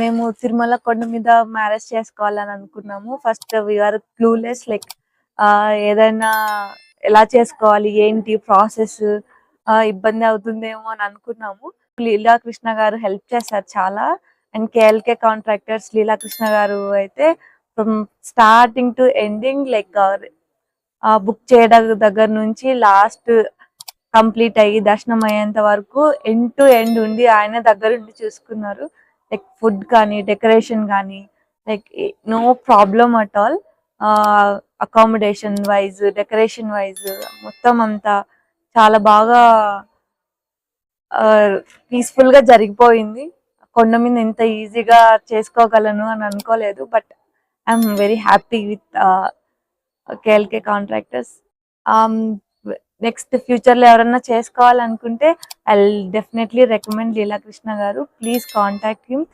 మేము తిరుమల కొండ మీద మ్యారేజ్ చేసుకోవాలని అనుకున్నాము. ఫస్ట్ వీఆర్ క్లూలెస్ లైక్ ఏదైనా ఎలా చేసుకోవాలి, ఏంటి ప్రాసెస్, ఇబ్బంది అవుతుందేమో అని అనుకున్నాము. లీలా కృష్ణ గారు హెల్ప్ చేశారు చాలా. అండ్ కేఎల్కే కాంట్రాక్టర్స్ లీలా కృష్ణ గారు అయితే from starting to ending like book చేయడం దగ్గర నుంచి లాస్ట్ కంప్లీట్ అయ్యి దర్శనం అయ్యేంత వరకు ఎండ్ టు ఎండ్ ఉండి ఆయన దగ్గర ఉండి చూసుకున్నారు. లైక్ ఫుడ్ కానీ డెకరేషన్ కానీ like no problem at all. Accommodation wise decoration wise మొత్తం అంతా చాలా బాగా పీస్ఫుల్ గా జరిగిపోయింది. కొండ మీద ఇంత ఈజీగా చేసుకోగలను అని అనుకోలేదు. But I'm very happy with KLK contractors. Next future లో ఎవరన్నా చేసుకోవాలనుకుంటే I definitely recommend Leela Krishna గారు. Please contact him.